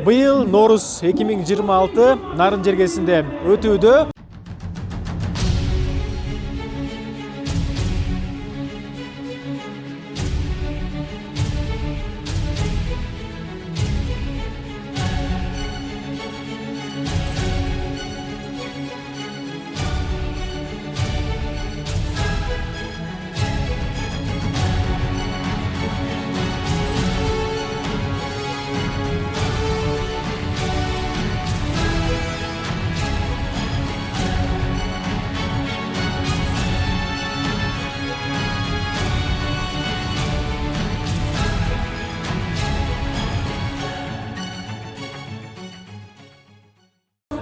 Быйыл Норус 2026 Нарын жергесинде өтүүдө.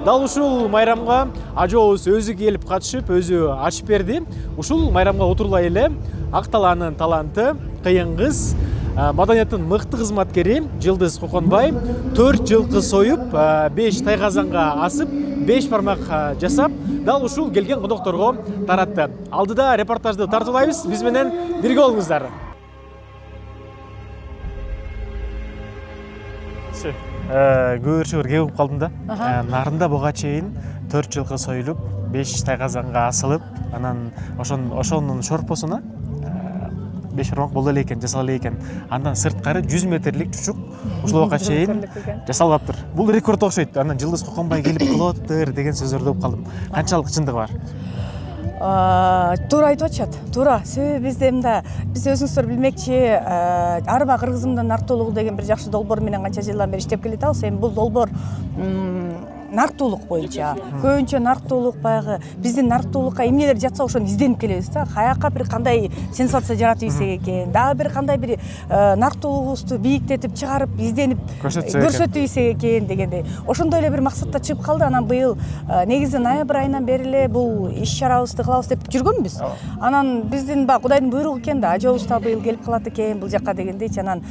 Дал ушул майрамга ажообуз өзү келип катышып, өзү ачып берди. Ушул майрамга отурлай эле Ак Талаанын таланты, кыйын кыз, маданияттын мыкты кызматкери Жылдыз Коконбай 4 жылкы союп, 5 тайгазанга асып, 5 бармак жасап, дал ушул келген конокторго таратты. Алдыда репортажды тартуулайбыз, биз менен бирге болуңуздар. Көөрчүгөр кеп калдым да. Нарында буга чейин 4 жылкы союлуп, 5 тайгазанга асылып, анан ошонун шорпосуна 5 бармак болду эле экен, жасала эле экен. Андан сырткары 100 метрлик чучук ушул убакка чейин жасалгаптыр. Бул рекорд окшойт. Анан Жылдыз Коконбай келип кылып атыптыр деген сөздөрдү угуп калдым. Канчалык чындыгы бар? Туура айтып атышат. Туура. Бизде мында биз өзүңүздөр билмекчи, Арба Кыргызымдын нартуулугу деген бир жакшы долбоор менен канча жылдан бери иштеп келатабыз. Эми бул долбоор нарктуулук боюнча. Көбүнчө нарктуулук баягы биздин нарктуулукка эмнелер жатса ошону изденип келебиз да. Каяка бир кандай сенсация жаратып ийсек экен, дагы бир кандай бир нарктуулугубузду бийиктетип чыгарып, изденип көрсөтүп ийсек экен дегендей. Ошондой эле бир максатта чыгып калды. Анан быйыл негизи ноябрь айынан бери эле бул иш-чарабызды кылабыз деп жүргөнбүз. Анан биздин Кудайдын буйругу экен да, ажообуз да быйыл келип калат экен бул жакка дегендейчи. Анан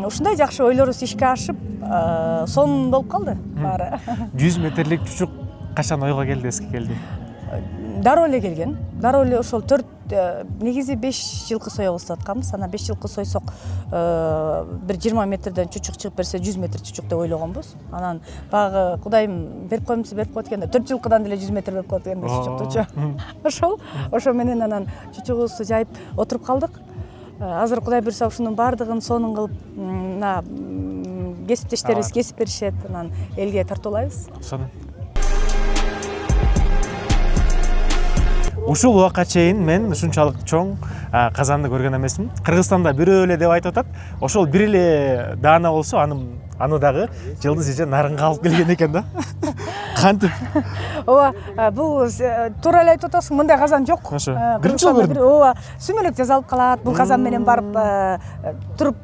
ушундай жакшы ойлорубуз ишке ашып, сон болуп калды баары. 100 метрлик чучук качан ойго келди, эске келди? Дароо эле келген. Дароо эле ошол 4 негизи 5 жылкы соебуз деп атканбыз. Анан 5 жылкы сойсок бир 20 метрден чучук чыгып берсе 100 метр чучук деп ойлогонбуз. Анан багы Кудайым берип коймуш, берип коет экен да, 4 жылкыдан деле 100 метр берип коет экен чучуктучу. Ошо менен анан чучугубузду жайып отуруп калдык. Азыр Кудай буйруса ушунун баардыгын сонун кылып, мына кесиптештерибиз кесип беришет, анан элге тартуулайбыз. Ушул убакка чейин мен ушунчалык чоң казанды көргөн эмесмин. Кыргызстанда бирөө эле деп айтып атат. Ошол бир эле даана болсо, аны дагы Жылдыз эже Нарынга алып келген экен да. Кантип? Ооба, бул туура эле айтып атасың, мындай казан жок. Биринчи жолу көрдүм. Ооба, сүмөлөк жасалып калат. Бул казан менен барып туруп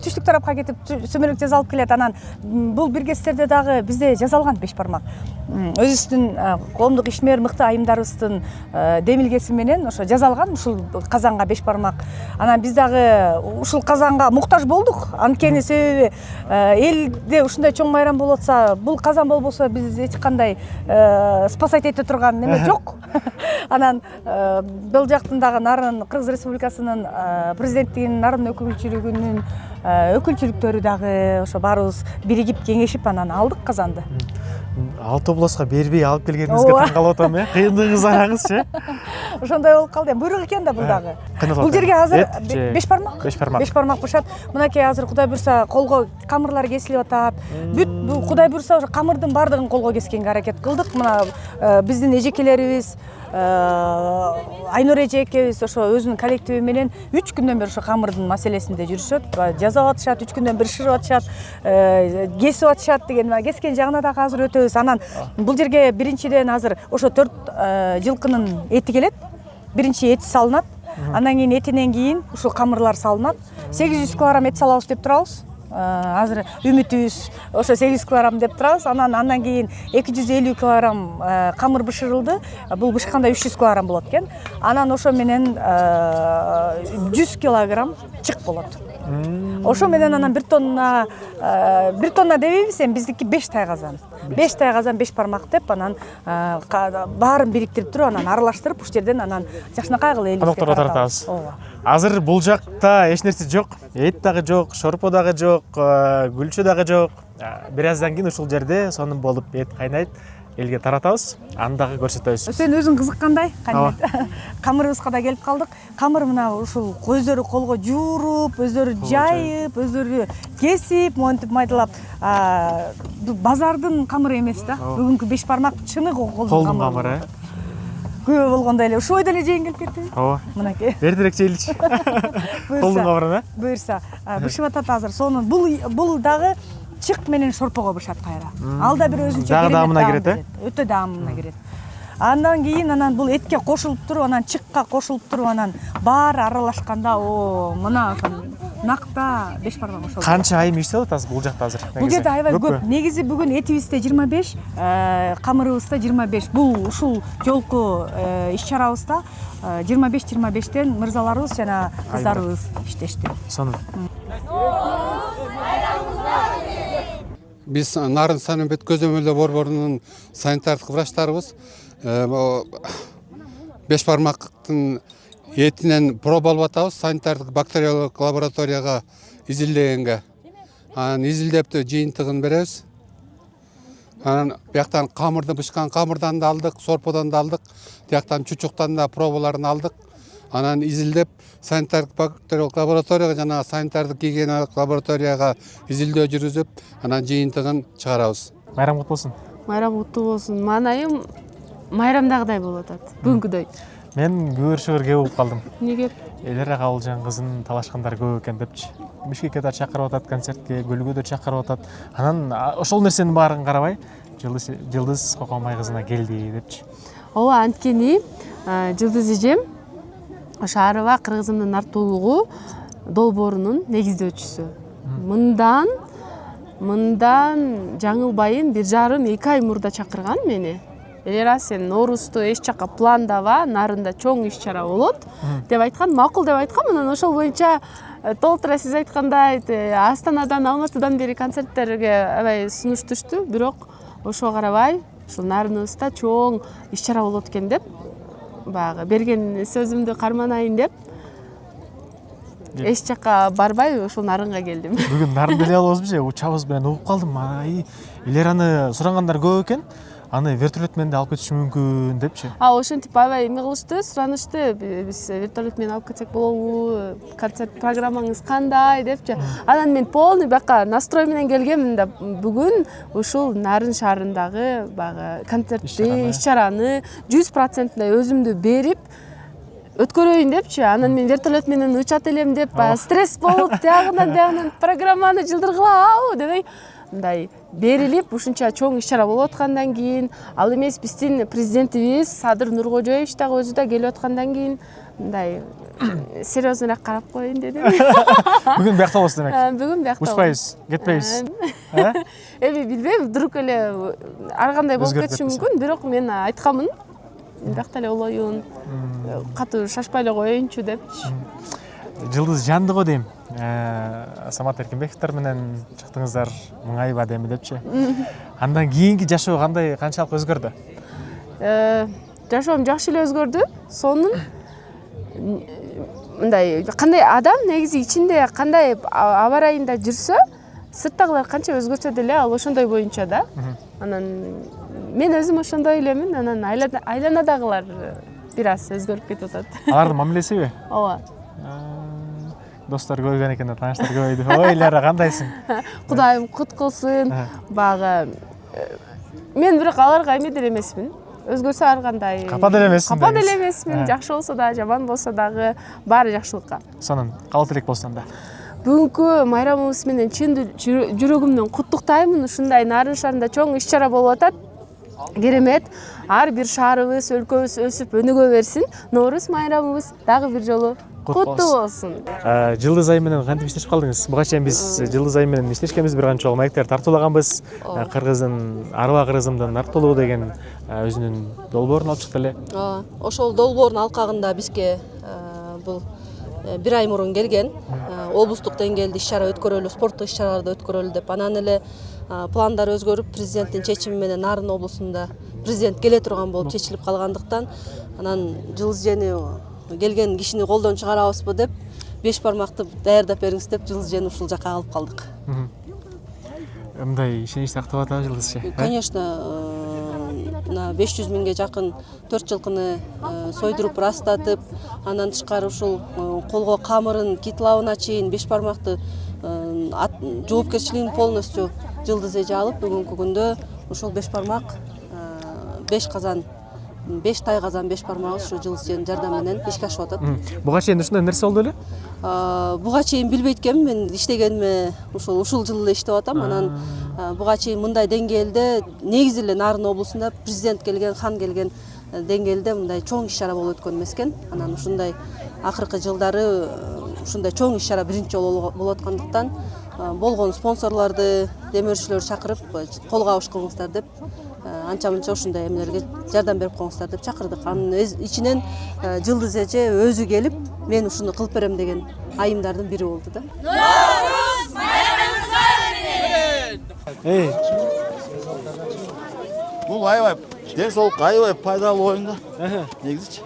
түштүк тарапка кетип сүмөлөк жасалып келет. Анан бул бир кездерде дагы бизде жасалган 5 бармак. Өзүбүздүн коомдук ишмер мыкты айымдарыбыздын демилгеси менен ошо жасалган ушул казанга 5 бармак. Анан биз дагы ушул казанга муктаж болдук. Анткени себеби элде ушундай чоң майрам болуп атса, бул казан болбосо биз эч кандай спасать эте турган неме жок. Анан бул жактын дагы Нарын Кыргыз Республикасынын президенттигинин Нарын өкүлчүлүгүнүн өкүлчүлүктөрү дагы ошо баарыбыз биригип кеңешип анан алдык казанды. Автобусга бербей алып келгениңизге таң калып атам, кыйындыгыңыз араңызчы? Ошондой болуп калды. Буйрук экен да бул дагы. Бул жерге азыр 5 бармак. 5 бармак бушат. Мынакей азыр Кудай буйруса колго камырлар кесилип атат. Бүт Кудай буйруса ошо камырдын баардыгын колго кескенге аракет кылдык. Мына биздин эжекелерибиз, Айнур эжекебиз ошо өзүнүн коллективи менен 3 күндөн бери ошо камырдын маселесинде жүрүшөт. Жасап атышат, 3 күндөн бери шырып атышат, кесип атышат деген. Кескен жагына дагы азыр өтөбүз. Анан бул жерге биринчиден азыр ошо 4 жылкынын эти келет. Биринчи эти салынат. Андан кийин этинен кийин ушул камырлар салынат. 800 кг эт салабыз деп турабыз. Азыр үмүтүбүз ошо 800 кг деп турабыз. Андан кийин 250 кг камыр бышырылды. Бул бышканда 300 кг болот экен. Анан ошо менен 100 кг чык болот. Ошо менен анан 1 тонна дебейбиз, эми биздики 5 тайгазан. 5 тайгазан 5 бармак деп анан баарын бириктирип туруп анан аралаштырып уш жерден анан жакшынакай кылып элибизге тартабыз. Азыр бул жакта эч нерсе жок. Эт дагы жок, шорпо дагы жок, гүлчө дагы жок. бир аздан кийин ушул жерде сонун болуп эт кайнайт, элге таратабыз, аны дагы көрсөтөбүз. Сен өзүң кызыккандай, кайнайт. Камырыбызга да келип калдык. Камыр мына ушул өздөрү колго жууруп, өздөрү жайып, өздөрү кесип, монтип майдалап, базардын камыры эмес да. Бүгүнкү беш бармак чыны колдун камыры. Күбө болгондой эле ушул бойдон эле жейин келип кеттиби? Ооба. Мынакей. Бердирек жейличи. Колдун камырына. Буюрса, бышып атат азыр. Сонун бул дагы чык менен шорпого бышат кайра. Ал да бир өзүнчө дагы даамына кирет, өтө даамына кирет. Андан кийин бул этке кошулуп туруп, анан чыкка кошулуп туруп, анан баары аралашканда, мына ошол накта беш бармак ошол. Канча айым иштеп атасыз бул жакта азыр? Бул жерде аябай көп. Негизи бүгүн этибизде 25, камырыбызда 25. Бул ушул жолку иш-чарабызда 25-25тен мырзаларыбыз жана кыздарыбыз иштешти. Сонун. Биз Нарын Санымбет көзөмөлдөө борборунун санитардык врачтарыбыз беш бармактын этинен проба алып атабыз, санитардык бактериологик лабораторияга изилдегенге. Анан изилдеп жыйынтыгын беребиз. Анан бияктан камырды бышкан камырдан да алдык, сорподон да алдык, тияктан чучуктан да пробаларын алдык. Анан изилдеп санитардык бактериологик лабораторияга жана санитардык гигиеналык лабораторияга изилдөө жүргүзүп, анан жыйынтыгын чыгарабыз. Майрам куттуу болсун. Майрам куттуу болсун. Манайым майрамдагыдай болуп атат. Бүгүнкүдөй. Мен көбүршүгөр кээ болуп калдым. Неге? Элера Кабылжан кызын талашкандар көп экен депчи. Бишкекке да чакырып атат концертке, Көлгө да чакырып атат. Анан ошол нерсенин баарын карабай, Жылдыз Кокомбай кызына келди депчи. Ооба, анткени Жылдыз эжем Шаарова кыргызымдын артуулугу долбоорунун негиздөөчүсү. Мындан жаңылбайын 1,5-2 ай мурда чакырган мени. Элера, сен Ноорузду эч жакка пландаба, Нарында чоң иш-чара болот деп айткан, макул деп айткан. Анан ошол боюнча толтура сиз айткандай Астанадан, Алматыдан бери концерттерге аябай сунуш түштү, бирок ошого карабай, ушул Нарыныбызда чоң иш-чара болот экен деп, баягы берген сөзүмдү карманайын деп эч жакка барбай ошол Нарынга келдим. Бүгүн Нарында эле алабызбы же? Учабыз менен угуп калдым. Элераны сурагандар көп экен. Аны вертолет менен да алып кетиши мүмкүн депчи. Ошентип аябай эме кылышты, суранышты. Биз вертолет менен алып кетсек болобу? Концерт программаңыз кандай депчи. Анан мен полный бака настрой менен келгемин да бүгүн ушул Нарын шаарындагы баягы концертти, иш-чараны 100% өзүмдү берип өткөрөйүн депчи. Анан мен вертолет менен учат элем деп стресс болуп, тягынан программаны жылдыргылабы дебей мындай берилип, ушунча чоң иш-чара болуп аткандан кийин, ал эмес биздин президентибиз Садыр Нуркожоевич дагы өзү да келип аткандан кийин мындай серьезныраак карап коеюн дедим. Бүгүн биякта болосуз демек. Бүгүн биякта. Учпайбыз, кетпейбиз. Эми билбейм, вдруг эле ар кандай болуп кетиши мүмкүн, бирок мен айтканмын. Биякта эле болоюн, катуу шашпай эле коеюнчу депчи. Жылдыз жанды го дейм. Самат Эркинбековдор менен чыктыңыздар, мыңайып адеми депчи. Андан кийинки жашоо канчалык өзгөрдү? Жашоом жакшы эле өзгөрдү. Сонун мындай кандай адам негизи ичинде кандай аба ырайында жүрсө, сырттагылар канча өзгөрсө деле ал ошондой боюнча да. Анан мен өзүм ошондой элемин, анан айланадагылар бир аз өзгөрүп кетип атат. Алардын мамилесиби? Ооба. Достор көбөйгөн экен да, тааныштар көбөйдү. Ой, Лера, кандайсың? Кудайым кут кылсын. Багы мен бирок аларга эме деле эмесмин. Өзгөрсө ар кандай. Капа деле эмесмин. Капа деле эмесмин. Жакшы болсо да, жаман болсо дагы баары жакшылыкка. Сонун, кабыл элек болсун да. Бүгүнкү майрамыбыз менен чын жүрөгүмдөн куттуктаймын. Ушундай Нарын шаарында чоң иш-чара болуп атат. Керемет. Ар бир шаарыбыз, өлкөбүз өсүп өнүгө берсин. Нооруз майрамыбыз дагы бир жолу куттуу болсун. Жылдыз айы менен кантип иштешип калдыңыз? Буга чейин биз Жылдыз айы менен иштешкенбиз, бир канча жолу маектер тартуулаганбыз. Кыргыздын Арба кыргызымдын артуулугу деген өзүнүн долбоорун алып чыкты эле. Ошол долбоордун алкагында бизге бул бир ай мурун келген. Облустук деңгээлде иш-чара өткөрөлү, спорттук иш-чараларды өткөрөлү деп. Анан эле пландар өзгөрүп, президенттин чечими менен Нарын облусунда президент келе турган болуп чечилип калгандыктан, анан Жылдыз жени келген кишини колдон чыгарабызбы деп, беш бармакты даярдап бериңиз деп Жылдыз жени ушул жака алып калдык. мындай ишенич сактап атабы Жылдызчы? Конечно, мына 500 миңге жакын 4 жылкыны сойдуруп растатып, андан тышкары ушул колго камырын, китлабына чейин 5 бармакты жоопкерчилигин полностью Жылдыз эже алып, бүгүнкү күндө ушул 5 бармак 5 тай казан 5 бармагыбыз ушу Жылдыз эженин жардамы менен ишке ашып атат. Буга чейин ушундай нерсе болду беле? Буга чейин билбейт экенмин, мен иштегениме ушул жылы эле иштеп атам. Анан буга чейин мындай деңгээлде негизи эле Нарын облусунда президент келген, хан келген деңгээлде мындай чоң иш-чара болуп өткөн эмес экен. Анан ушундай акыркы жылдары ушундай чоң иш-чара биринчи жолу болуп аткандыктан болгон спонсорлорду, демөөрчүлөрдү чакырып колго абыш кылыңыздар деп анча мынча ушундай эмелерге жардам берип коюңуздар деп чакырдык. Анын ичинен Жылдыз эже өзү келип, мен ушуну кылып берем деген айымдардын бири болду да. Ноорус байрамыңыз менен. Бул аябай ден соолукка аябай пайдалуу оюн да. Негизичи.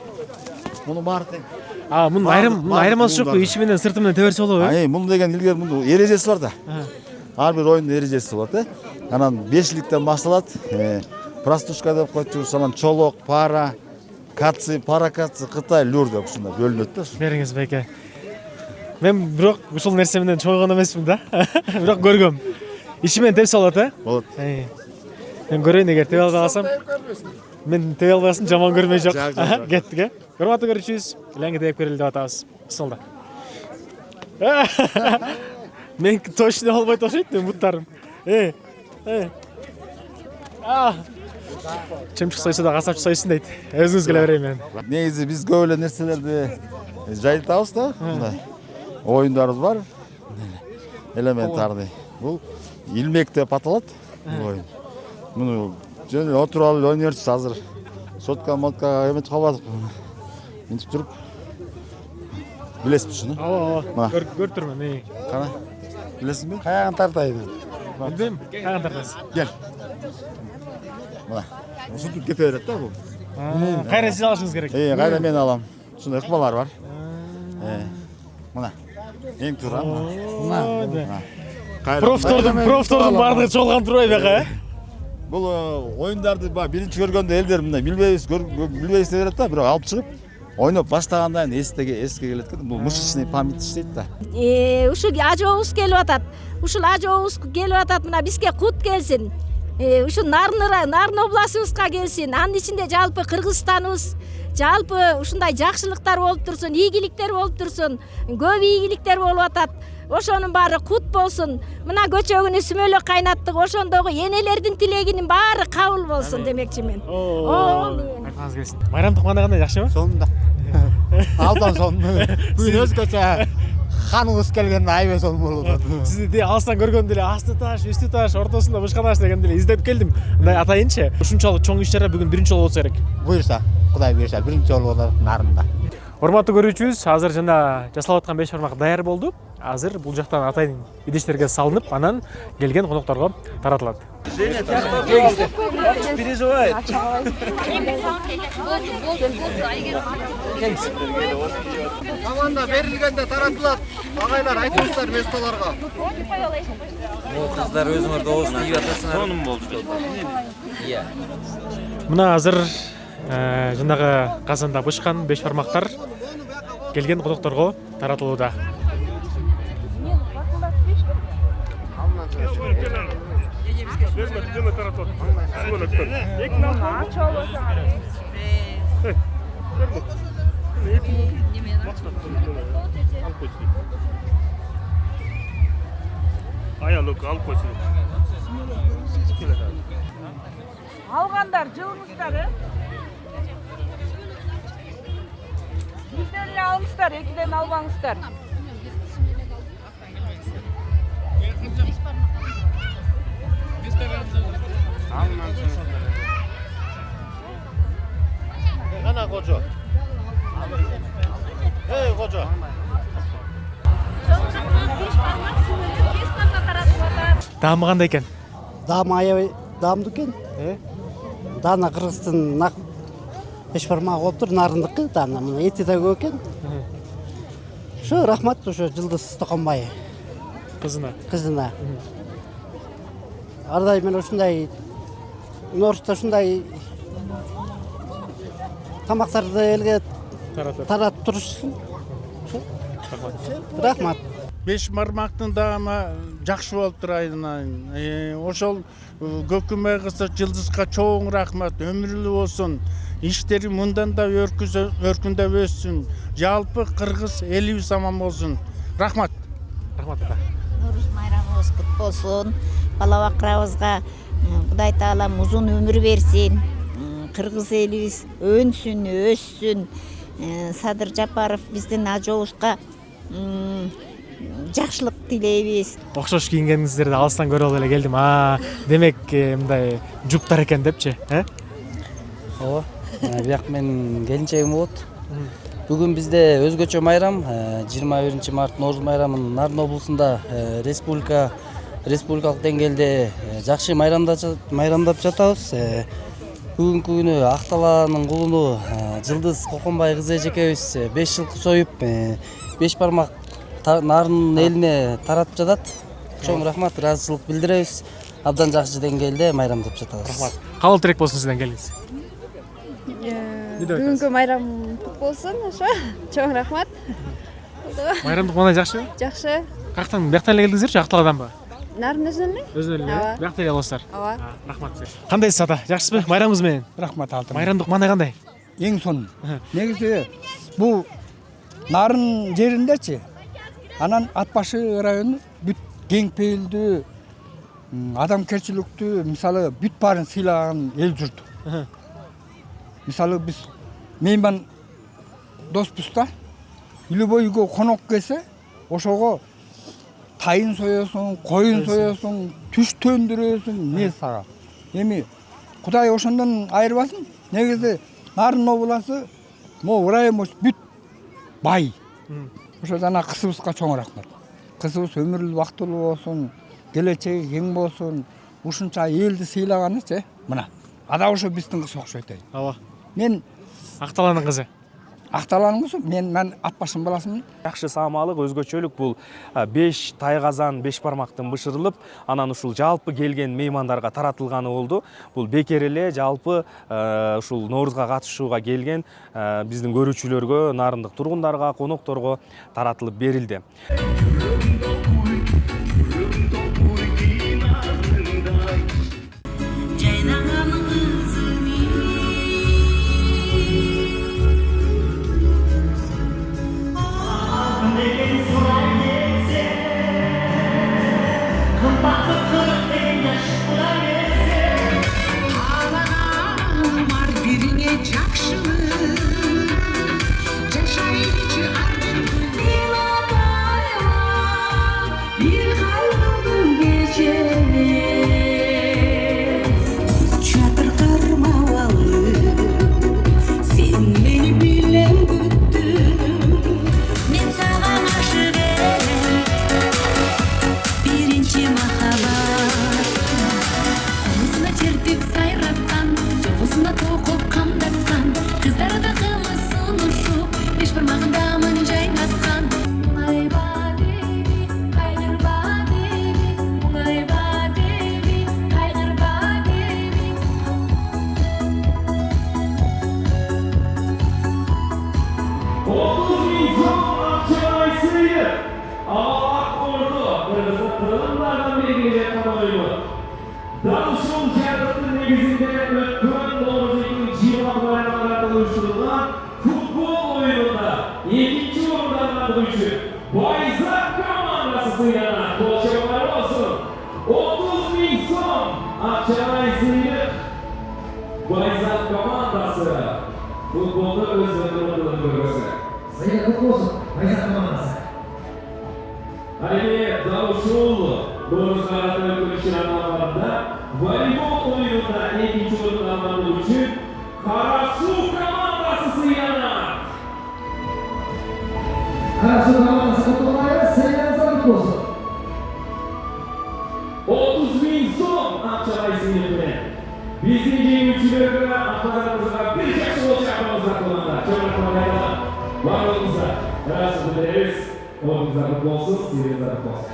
Муну баары тең. Мунун айырмасы жокпу? Ичи менен сырты менен теберсе болобу? Муну деген илгери мунун эрежеси бар да. Ар бир оюндун эрежеси бар да. Анан 5ликтен башталат. Простушка деп коечубуз, анан чолок, пара, каци, паракаци, Кытай, люр деп ушундай бөлүнөт да. Бериңиз байке. Мен бирок ушул нерсе менен чогойгон эмесмин да. Бирок көргөм. Ичи менен тебсе болот, Болот. Мен көрөйүн, эгер тебе албай калсам. Мен тебе албасын, жаман көрмөй жок. Кеттик, Урматтуу көрүүчүбүз, илеңги тееп көрөлү деп атабыз. Бисмилла. Мен точно албайт окшойт, мен буттарым. Чымчык сойсо да касапчы сойсун дейт. Өзүңүз келе берейин мен. Негизи биз көп эле нерселерди жайылтабыз да. Мындай оюндарыбыз бар. Элементарный. Бул илмек деп аталат. Бул оюн. Муну жөн эле отуруп алып ойнойсуз азыр. Сотка эметип калбадык. Мынтип туруп. Билесизби ушуну? Ооба. Көрүп турмун. Кана? Билесизби? Каян тартайын? Билбейм. Каян тартасыз? Кел. Мына. Ушинтип кете берет да бул. Кайра сиз алышыңыз керек. Кайра мен алам. Ушундай ыкмалар бар. Мына. Эң туура. Мына. Профтордун баардыгы чогулган турбайбы? Бул оюндарды биринчи көргөндө элдер мындай билбейбиз деп берет да, бирок алып чыгып ойноп баштагандан эске келет экен. Бул мышечный память иштейт да. Ушул ажообуз келип атат. Ушул ажообуз келип атат. Мына бизге кут келсин. Ушул Нарын областыбызга келсин. Анын ичинде жалпы Кыргызстаныбыз жалпы ушундай жакшылыктар болуп турсун, ийгиликтер болуп турсун. Көп ийгиликтер болуп атат. Ошонун баары кут болсун. Мына көчөгүнү сүмөлөк кайнаттык. Ошондогу энелердин тилегинин баары кабыл болсун демекчимин. Айтыңыз келсин. Майрамдык кандай жакшыбы? Сонунда. Алдан сон. Бүгүн өзгөчө ханыбыз келгенде аябай сонун болуп атат. Сизди алыстан көргөндө эле асты таш, үстү таш, ортосунда бышка таш дегенде эле издеп келдим. Мындай атайынчы. Ушунчалык чоң иш-чара бүгүн биринчи жолу болсо керек. Буюрса, Кудай буюрса биринчи жолу болот Нарында. Урматтуу көрүүчүбүз, азыр жана жасалып аткан 5 бармак даяр болду. Азыр бул жактан атайын идиштерге салынып, анан келген конокторго таратылат. Переживает. Команда берилгенде таратылат. Агайлар айтыңыздар местолорго. Кыздар өзүңөр добус тийип атасыңар. Сонун болду. Иә. Мына азыр жанагы казанда бышкан 5 бармактар келген конокторго таратылууда. Алгандар жылыңыздар. Бирден эле алыңыздар, экиден албаңыздар. Кана кожо. Кожо. Даамы кандай экен? Даамы аябай даамдуу экен. Дана Кыргыздын 5 бармагы болуп тур, Нарындыкы дана. Мына эти да көп экен. Ошо рахмат ошо Жылдыз Токонбай кызына. ар дайым ушундай Ноорузда ушундай тамактарды элге таратып турушсун. Рахмат. Беш бармактын даама жакшы болуп турайын. Ошол көкүмө кызы Жылдызга чоң рахмат. Өмүрлүү болсун. Иштери мындан да өркүндөп өссүн. Жалпы кыргыз элибиз аман болсун. Рахмат. Рахмат ата. Нурuz майрамыбыз кут болсун. Бала бакырабызга Кудай таалам узун өмүр берсин. Кыргыз элибиз өнсүн, өссүн. Садыр Жапаров биздин ажообузга жакшылык тилейбиз. Окшош кийингениңиздерди алыстан көрүп эле келдим. Демек мындай жуптар экен депчи, Ооба. Бияк менин келинчегим болот. Бүгүн бизде өзгөчө майрам 21 март Нооруз майрамын Нарын облусунда республикалык деңгээлде жакшы майрамдап жатабыз. Бүгүнкү күнү Ак Талаанын кулуну Жылдыз Коконбай кызы эжекебиз 5 жылкы союп 5 бармак Нарын элине таратып жатат. Чоң рахмат, ыраазычылык билдиребиз. Абдан жакшы деңгээлде майрамдап жатабыз. Рахмат. Кабыл тилек болсун сизден келиңиз. Бүгүнкү майрам кут болсун, ошо. Чоң рахмат. Майрамдык мындай жакшыбы? Жакшы. Каяктан бияктан эле келдиңиздерчи, Ак Талааданбы? Нарын өзүнөн эле? Өзүнөн эле, биякта эле аласыздар. Ооба. Рахмат сизге. Кандайсыз ата? Жакшысызбы? Майрамыңыз менен. Рахмат алтын. Майрамдык мандай кандай? Эң сонун. Негизи бул Нарын жериндечи. Анан Ат башы району бүт кең пейилдүү, адамгерчиликтүү, мисалы бүт баарын сыйлаган эл журт. Мисалы биз мейман доспуз да. Любой үйгө конок келсе, ошого тайын соёсуң, коюн соёсуң, түш төндүрөсүң, не сага. Эми Кудай ошондон айырбасын. Негизи Нарын обласы могу район бүт бай. Ошо жана кызыбызга чоң рахмат. Кызыбыз өмүрлүү бактылуу болсун, келечеги кең болсун, ушунча элди сыйлаганычы, мына. Ада ошо биздин кыз окшойт. Ооба. Мен Ак Талаанын кызы. Ак Талаанын кызы, мен Ат башынын баласымын. Жакшы саамалык, өзгөчөлүк бул 5 тайгазан, 5 бармактын бышырылып, анан ушул жалпы келген меймандарга таратылганы болду. Бул бекер эле жалпы ушул Ноорузга катышууга келген биздин көрүүчүлөргө, нарындык тургундарга, конокторго таратылып берилди. Bayzak komandası sıyana koşular olsun. 30.000 son Akçay sıyırıp Bayzak komandası futbolda özgürlüğünün bölgesi. Sayın kutlu olsun Bayzak komandası. Ali Davuşoğlu Doğru Sanatı Ökülüşün anlamlarında voleybol oyununda ikinci oyun anlamı için Karasu komandası sıyana. Karasu komandası futbolda sayılarınızdan kutlu olsun. 30.000 son Akçay sıyırıp bizim yenilikçilerine aktarımızda bir kez olacak yapmamızda kullanırlar. Çok aktarımda var olmamızda. Karasu dileriz. Oğlumuza kutlu olsun, sizlere kutlu olsun.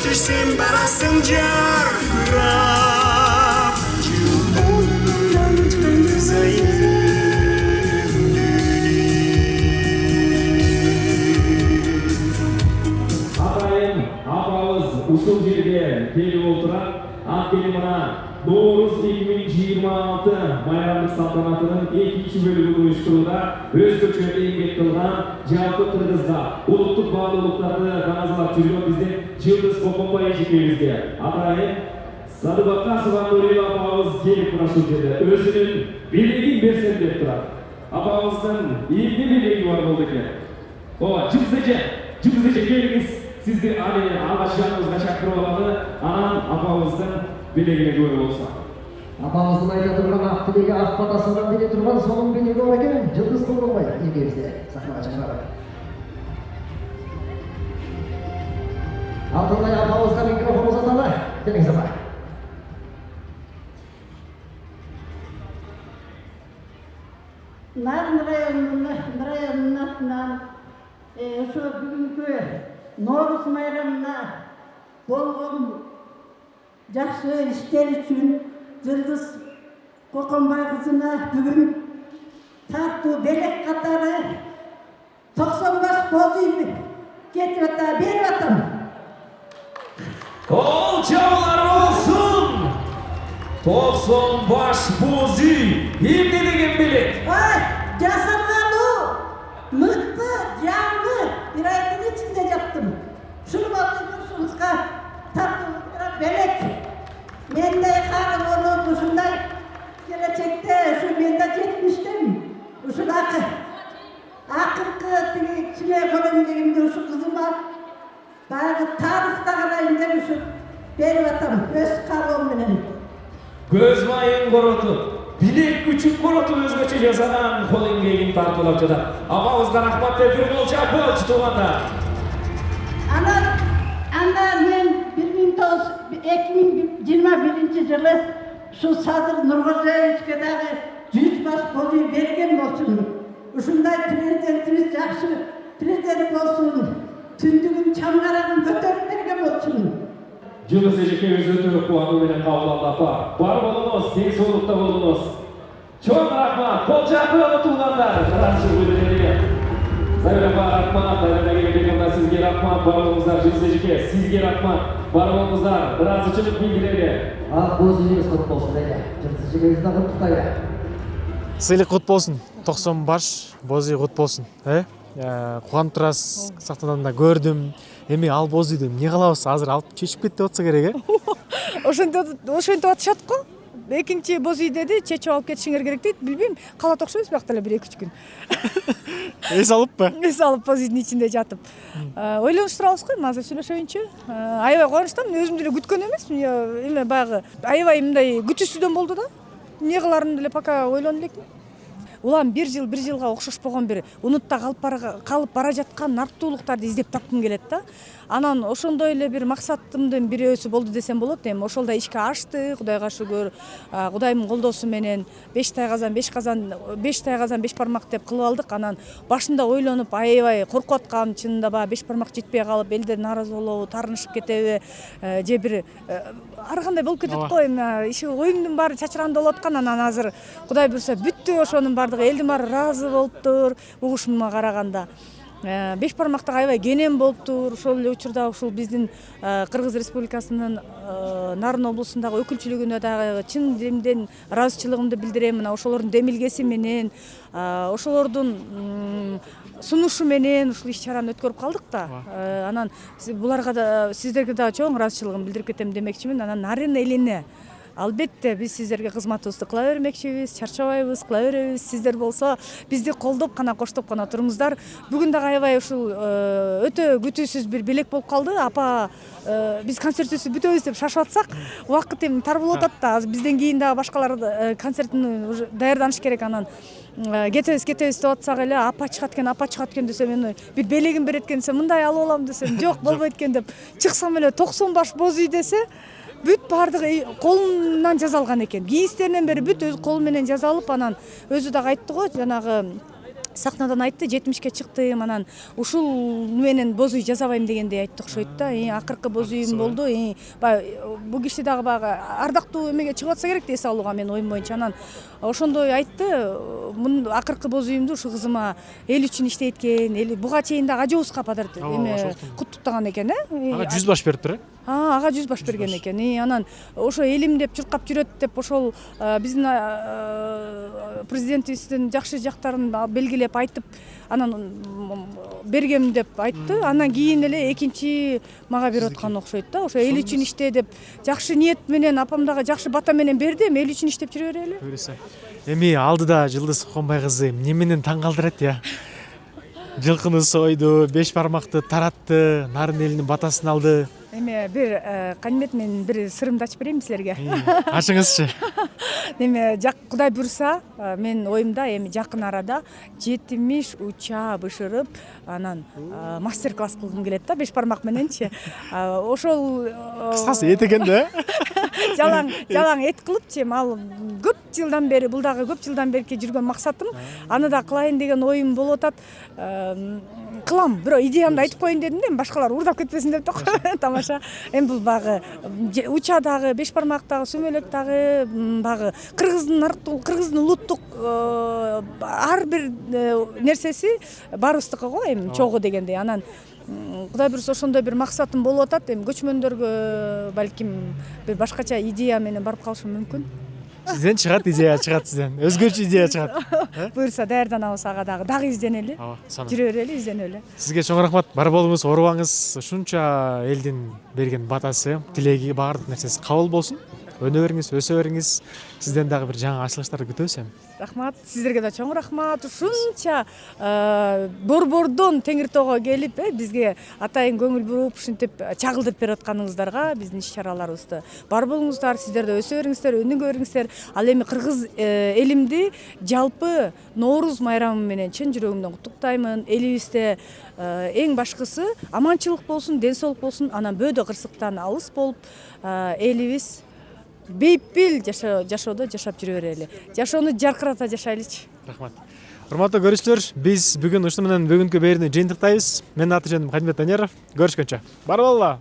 düşsem barasın jarkırap Yıldan güzelim Атайын апабыз ушул жерге келип отурат. Анткени мына Novruz 2026 bayramlık saltanatının ikinci bölümü uyuşturuda özgürçe еңбек кылган жалпы Кыргызга улуттук баалуулуктарды каназалап жүргөн биздин Жылдыз Коконбай эжекебизге атайын Садыбакасова Нурила апабыз келип мына ушул жерде өзүнүн белегин берсем деп турат. Апабыздын эмне белеги бар болду экен. Ооба, Жылдыз эже келиңиз. Сизди али алгач жаныбызга чакырып алалы, анан апабыздын белегине күбө болсо. Апабыздын айта турган ак белеги ак батасынан бере турган сонун белеги бар экен. Жылдыз Коконбай эжекебизди сахнага чакыралы. Алтынбай апабызга микрофон узаталы. Келиңиз апа. Нарын районунан ошо бүгүнкү Novruz майрамына болгон жакшы иштер үчүн Жылдыз Коконбай кызына бүгүн тартуу белек катары 95 боз үй кетип атат, берип атам. Кол жабылар болсун. 95 боз үй. Эмне деген белек? Жасалгануу мыкты, жаңы бир айдын ичинде жаптым. Шуну болушубузга тартууга белек. Менде кары болот ушундай келечекте ушу мен да 70тем. Ушул акыркы тиги кичине көрөм дегенде ушу кызыма баягы тарыхта карайын деп ушу берип атам өз калоом менен. Көз майын коротуп, билек күчүн коротуп өзгөчө жасаган кол эмгегин тартуулап жатат. Апабызга рахмат деп бир кол чапкылчы туугандар. Андан мен 2021 жылы şu Sadır Nurgözeyev'e dagı 100 baş boyu bergen bolsun. Ушундай президентimiz жакшы президент болсун. Түндүгүн чаңгарагын көтөрүп берген болсун. Жылдыз эжекебиз өтө кубануу менен кабыл алды апа. Бар болуңуз, тең соолукта болуңуз. Чоң рахмат, кол чапкылап отургандар. Карачы бүлдөрүгө. Сайрапа рахмат, айрымдагы сизге рахмат, барлыгыңыздар Жылдыз эжеке, сизге рахмат. Бар болуңуздар, ыраазычылык билдирели. Ак боз үйүңүз кут болсун эже. Жылдыз эжекебизди да куттуктайлы. Сыйлык кут болсун. 90 баш боз үй кут болсун. Кубанып турасыз, сактананда көрдүм. Эми ал боз үйдү эмне кылабыз? Азыр алып чечип кетти атса керек, Ошентип атышат го. Экинчи боз үй деди, чечип алып кетишиңер керек дейт. Билбейм, калат окшойбуз биякта эле 1-2 күн. Эс алыппы? Эс алып боз үйдүн ичинде жатып. Ойлонуштурабыз го, азыр сүйлөшөйүнчү. Аябай кубанычтамын, өзүм деле күткөн эмесмин. Эме баягы аябай мындай күтүүсүздөн болду да. Эмне кыларымды деле пока ойлону элекмин. Улам bir жылга окшош болгон бир унутта калып бара жаткан нарктуулуктарды издеп тапкым келет да. Анан ошондой эле бир максатымдын бирөөсү болду десем болот. Эми ошолда ишке ашты, Кудайга шүгүр. Кудайдын колдоосу менен 5 тай казан 5 бармак деп кылып алдык. Анан башында ойлонуп аябай коркуп аткам, чынында баягы 5 бармак жетпей калып, элдер нааразы болобу, таарынышып кетеби, же бир ар кандай болуп кетет го. Эми иши оюмдун баары чачыранда болуп аткан. Анан азыр Кудай буйрса бүттү, ошонун баардыгы элдин баары ыраазы болуптур, угушумга караганда. 5 бармактагы аябай кенен болуптур. Ошол эле учурда ушул биздин Кыргыз Республикасынын Нарын облусундагы өкүлчүлүгүнө дагы чын дилимден ыраазычылыгымды билдирем. Мына ошолордун демилгеси менен, ошолордун сунушу менен ушул иш-чараны өткөрүп калдык да. Анан буларга да сиздерге дагы чоң ыраазычылыгымды билдирип кетем демекчимин. Анан Нарын элине албетте биз сиздерге кызматыбызды кыла бермекчибиз, чарчабайбыз, кыла беребиз. Сиздер болсо бизди колдоп гана, коштоп гана туруңуздар. Бүгүн дагы аябай ушул өтө күтүүсүз бир белек болуп калды. Апа, биз концертибизди бүтөбүз деп шашып атсак, убакыт эми тар болуп атат да. Бизден кийин дагы башкалар концертине уже даярданыш керек. Анан кетебиз деп атсак эле апа чыгат экен десе, мен бир белегин берет экен десе, мындай алып алам десем, жок болбойт экен деп чыксам эле 90 баш боз үй десе, бүт бардыгы колунан жазалган экен. Кийистеринен бери бүт өз колу менен жазалып, анан өзү дагы айтты го, жанагы сахнадан айтты, 70-ке чыктым, анан ушул менен боз үй жасабайм дегендей айтты окшойт да. Акыркы боз үйүм болду. Бул киши дагы баягы ардактуу эмеге чыгып атса керек эс алууга, менин оюм боюнча. Анан ошондой айтты, акыркы боз үйүмдү ушу кызыма эл үчүн иштейт экен, буга чейин дагы ажообузга эме куттуктаган экен, ага 100 баш бериптир. Ага 100 баш берген экен. Анан ошо элим деп чуркап жүрөт деп ошол биздин президентибиздин жакшы жактарын белгилеп айтып, анан бергем деп айтты. Андан кийин эле экинчи мага берип аткан окшойт да. Ошо эл үчүн иште деп жакшы ниет менен апам дагы жакшы бата менен берди, эл үчүн иштеп жүрө берели. Эми алдыда Жылдыз Коконбай кызы эмне менен таң калтырат я? Жылкыны сойду, 5 бармакты таратты, нарын элинин батасын алды. Эме бир Канимет, мен бир сырымды ачып берейин силерге. Ачыңызчы. Эме Кудай буйруса, менин оюмда эми жакын арада 70 уча бышырып, анан мастер класс кылгым келет да, 5 бармак мененчи. Ошол кыскасы эт экен да. Жалаң эт кылыпчы, ал көп жылдан бери, бул дагы көп жылдан бери жүргөн максатым. Аны да кылайын деген оюм болуп атат. Кылам, бирок идеямды айтып коеюн дедим да, башкалар уурдап кетпесин деп тамаша. Эми бул багы уча дагы, 5 бармак дагы, сүмөлөк дагы, багы кыргыздын улуттук ар бир нерсеси барыбыздыкы го, эми чогуу дегендей. Анан Кудай буйруса ошондой бир максатым болуп атат. Эми көчмөндөргө балким бир башкача идея менен барып калышым мүмкүн. Сизден чыгат идея, чыгат сизден. Өзгөчө идея чыгат. Буйруса даярданабыз ага дагы изденели. Жүрө берели, изденели. Сизге чоң рахмат. Бар болуңуз, оорубаңыз. Ушунча элдин берген батасы, тилеги, баардык нерсеси кабыл болсун. Өнө бериңиз, өсө бериңиз. Сизден дагы бир жаңы ачылыштарды күтөбүз эми. Рахмат. Сиздерге да чоң рахмат. Ушунча борбордон Теңиртоого келип, бизге атайын көңүл буруп, ушинтип чагылдырып берип атканыңыздарга, биздин иш-чараларыбызды бар болуңуздар, сиздер да өсө бериңиздер, өнүгө бериңиздер. Ал эми кыргыз элимди жалпы Нооруз майрамы менен чын жүрөгүмдөн куттуктаймын. Элибизде эң башкысы аманчылык болсун, ден соолук болсун, анан бөөдө кырсыктан алыс болуп, элибиз бейпил жашоодо жашап жүрө берели. Жашоону жаркырата жашайлычы. Рахмат. Урматтуу көрүүчүлөр, биз бүгүн ушуну менен бүгүнкү берүүнү жыйынтыктайбыз. Менин аты жөнүм Канимет Данеров. Көрүшкөнчө. Бар болла.